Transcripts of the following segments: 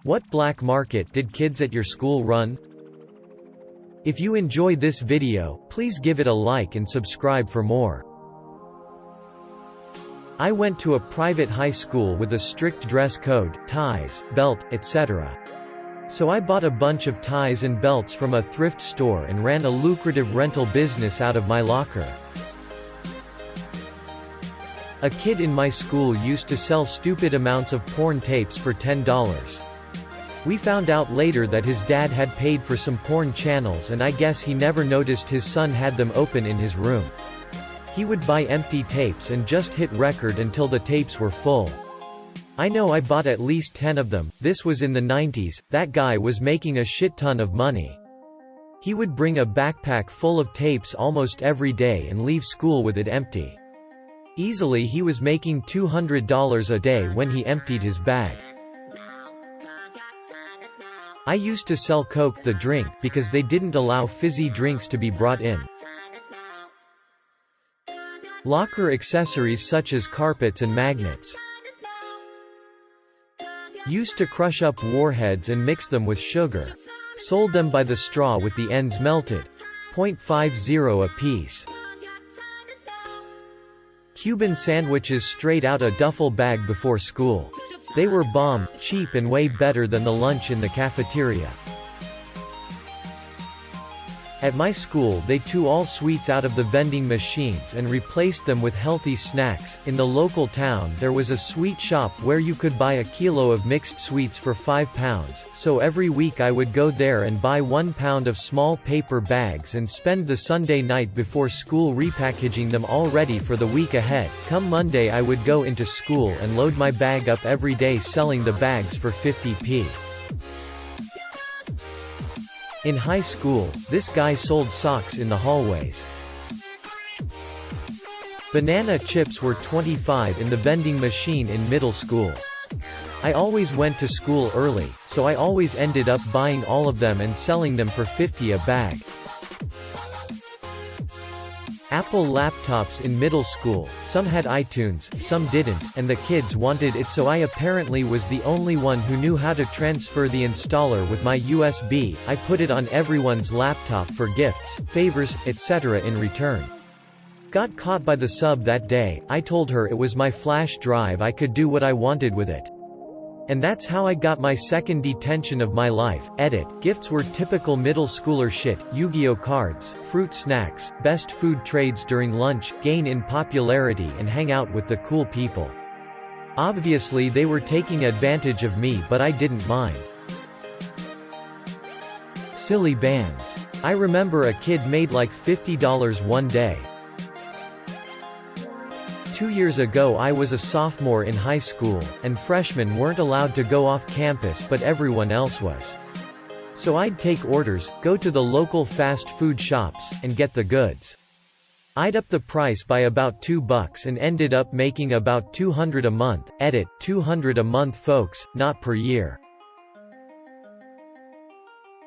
What black market did kids at your school run? If you enjoy this video, please give it a like and subscribe for more. I went to a private high school with a strict dress code, ties, belt, etc. So I bought a bunch of ties and belts from a thrift store and ran a lucrative rental business out of my locker. A kid in my school used to sell stupid amounts of porn tapes for $10. We found out later that his dad had paid for some porn channels, and I guess he never noticed his son had them open in his room. He would buy empty tapes and just hit record until the tapes were full. I know I bought at least 10 of them. This was in the 90s, that guy was making a shit ton of money. He would bring a backpack full of tapes almost every day and leave school with it empty. Easily he was making $200 a day when he emptied his bag. I used to sell Coke the drink because they didn't allow fizzy drinks to be brought in. Locker accessories such as carpets and magnets. Used to crush up warheads and mix them with sugar. Sold them by the straw with the ends melted. $0.50 a piece. Cuban sandwiches straight out a duffel bag before school. They were bomb, cheap and way better than the lunch in the cafeteria. At my school they took all sweets out of the vending machines and replaced them with healthy snacks. In the local town there was a sweet shop where you could buy a kilo of mixed sweets for £5, so every week I would go there and buy 1 pound of small paper bags and spend the Sunday night before school repackaging them all ready for the week ahead. Come Monday I would go into school and load my bag up every day selling the bags for 50p. In high school, this guy sold socks in the hallways. Banana chips were 25 in the vending machine in middle school. I always went to school early, so I always ended up buying all of them and selling them for 50 a bag. Apple laptops in middle school, some had iTunes, some didn't, and the kids wanted it, so I apparently was the only one who knew how to transfer the installer with my USB. I put it on everyone's laptop for gifts, favors, etc. in return. Got caught by the sub that day. I told her it was my flash drive, I could do what I wanted with it. And that's how I got my second detention of my life. Edit. Gifts were typical middle schooler shit: Yu-Gi-Oh cards, fruit snacks, best food trades during lunch, gain in popularity and hang out with the cool people. Obviously they were taking advantage of me, but I didn't mind. Silly bands. I remember a kid made like $50 one day. 2 years ago I was a sophomore in high school, and freshmen weren't allowed to go off campus but everyone else was. So I'd take orders, go to the local fast food shops, and get the goods. I'd up the price by about $2 and ended up making about $200 a month. Edit. $200 a month folks, not per year.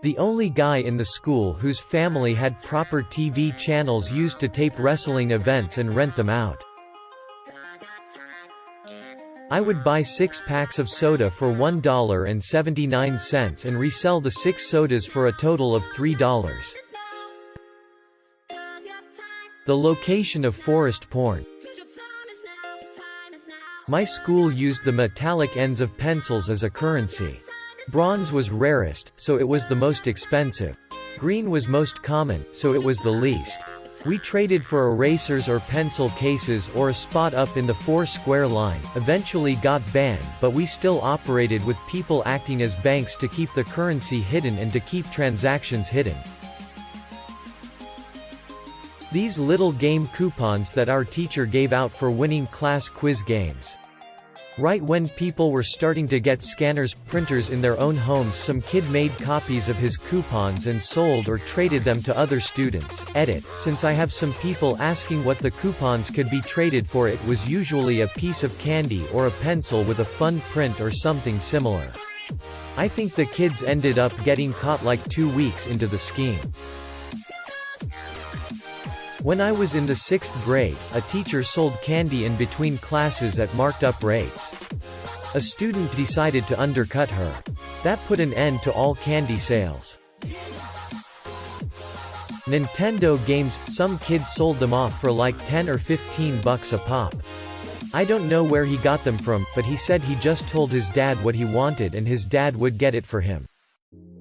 The only guy in the school whose family had proper TV channels used to tape wrestling events and rent them out. I would buy 6 packs of soda for $1.79 and resell the 6 sodas for a total of $3. The location of forest porn. My school used the metallic ends of pencils as a currency. Bronze was rarest, so it was the most expensive. Green was most common, so it was the least. We traded for erasers or pencil cases or a spot up in the 4-square line. Eventually got banned, but we still operated with people acting as banks to keep the currency hidden and to keep transactions hidden. These little game coupons that our teacher gave out for winning class quiz games. Right when people were starting to get scanners, printers in their own homes, some kid made copies of his coupons and sold or traded them to other students. Edit. Since I have some people asking what the coupons could be traded for, it was usually a piece of candy or a pencil with a fun print or something similar. I think the kids ended up getting caught like 2 weeks into the scheme. When I was in the 6th grade, a teacher sold candy in between classes at marked up rates. A student decided to undercut her. That put an end to all candy sales. Nintendo games, some kid sold them off for like 10 or 15 bucks a pop. I don't know where he got them from, but he said he just told his dad what he wanted and his dad would get it for him.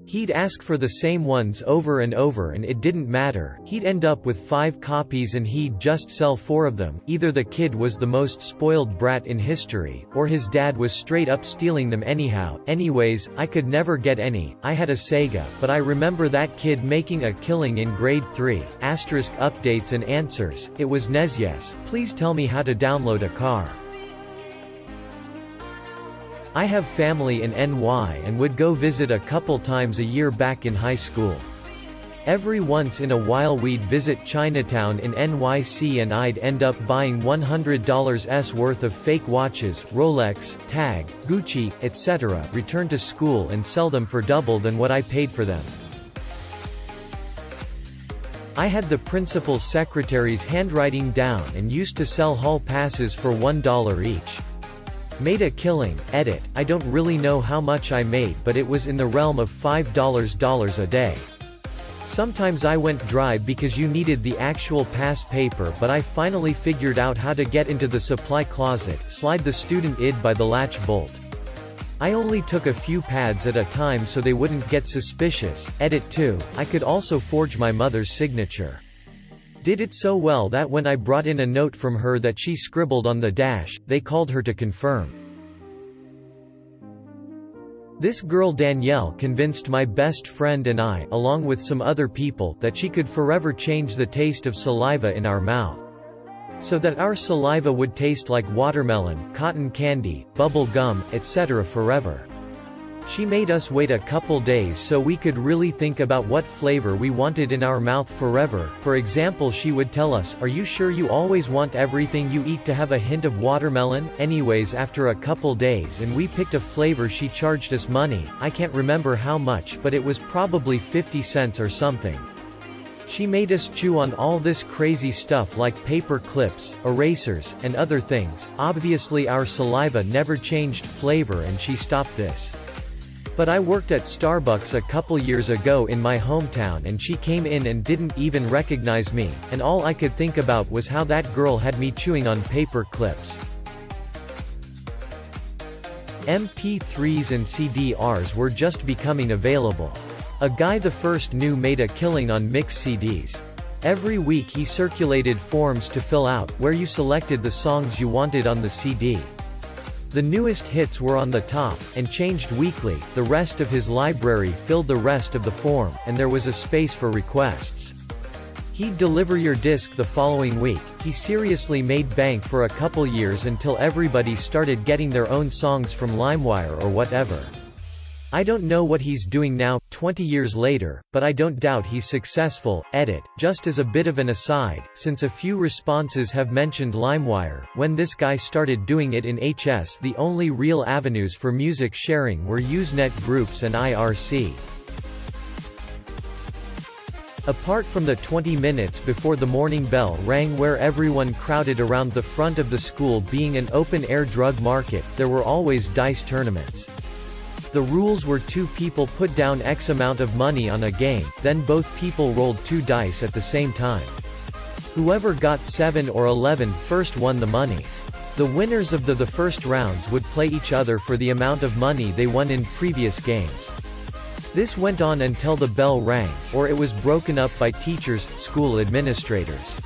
He'd ask for the same ones over and over and it didn't matter, he'd end up with 5 copies and he'd just sell 4 of them. Either the kid was the most spoiled brat in history, or his dad was straight up stealing them anyhow. Anyways, I could never get any. I had a Sega, but I remember that kid making a killing in grade 3. Asterisk updates and answers, it was NES. Please tell me how to download a car. I have family in NY and would go visit a couple times a year back in high school. Every once in a while we'd visit Chinatown in NYC and I'd end up buying $100's worth of fake watches, Rolex, Tag, Gucci, etc., return to school and sell them for double than what I paid for them. I had the principal's secretary's handwriting down and used to sell hall passes for $1 each. Made a killing. Edit, I don't really know how much I made, but it was in the realm of $5 a day. Sometimes I went dry because you needed the actual pass paper, but I finally figured out how to get into the supply closet, slide the student ID by the latch bolt. I only took a few pads at a time so they wouldn't get suspicious. Edit 2, I could also forge my mother's signature. Did it so well that when I brought in a note from her that she scribbled on the dash, they called her to confirm. This girl Danielle convinced my best friend and I, along with some other people, that she could forever change the taste of saliva in our mouth. So that our saliva would taste like watermelon, cotton candy, bubble gum, etc. forever. She made us wait a couple days so we could really think about what flavor we wanted in our mouth forever. For example, she would tell us, "Are you sure you always want everything you eat to have a hint of watermelon?" Anyways, after a couple days and we picked a flavor, she charged us money. I can't remember how much, but it was probably 50 cents or something. She made us chew on all this crazy stuff like paper clips, erasers, and other things. Obviously our saliva never changed flavor and she stopped this. But I worked at Starbucks a couple years ago in my hometown and she came in and didn't even recognize me, and all I could think about was how that girl had me chewing on paper clips. MP3s and CDRs were just becoming available. A guy the first knew made a killing on mix CDs. Every week he circulated forms to fill out, where you selected the songs you wanted on the CD. The newest hits were on the top, and changed weekly. The rest of his library filled the rest of the form, and there was a space for requests. He'd deliver your disc the following week. He seriously made bank for a couple years until everybody started getting their own songs from LimeWire or whatever. I don't know what he's doing now, 20 years later, but I don't doubt he's successful. Edit, just as a bit of an aside, since a few responses have mentioned LimeWire, when this guy started doing it in HS, the only real avenues for music sharing were Usenet groups and IRC. Apart from the 20 minutes before the morning bell rang where everyone crowded around the front of the school being an open-air drug market, there were always dice tournaments. The rules were 2 people put down X amount of money on a game, then both people rolled 2 dice at the same time. Whoever got 7 or 11 first won the money. The winners of the first rounds would play each other for the amount of money they won in previous games. This went on until the bell rang, or it was broken up by teachers, school administrators.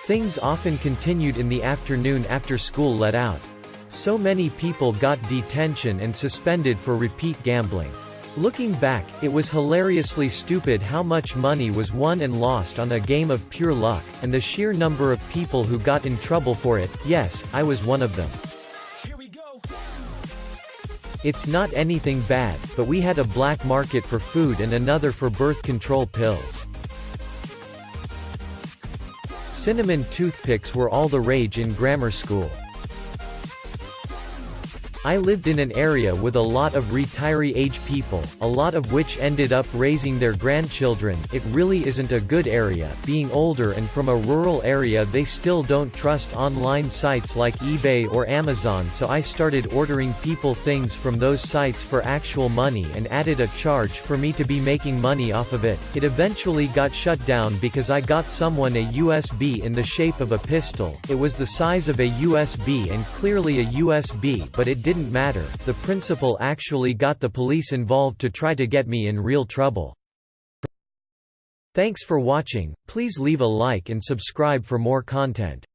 Things often continued in the afternoon after school let out. So many people got detention and suspended for repeat gambling. Looking back, it was hilariously stupid how much money was won and lost on a game of pure luck, and the sheer number of people who got in trouble for it. Yes, I was one of them. It's not anything bad, but we had a black market for food and another for birth control pills. Cinnamon toothpicks were all the rage in grammar school. I lived in an area with a lot of retiree-age people, a lot of which ended up raising their grandchildren. It really isn't a good area. Being older and from a rural area, they still don't trust online sites like eBay or Amazon, so I started ordering people things from those sites for actual money and added a charge for me to be making money off of it. It eventually got shut down because I got someone a USB in the shape of a pistol. It was the size of a USB and clearly a USB, but it didn't matter. The principal actually got the police involved to try to get me in real trouble. Thanks for watching. Please leave a like and subscribe for more content.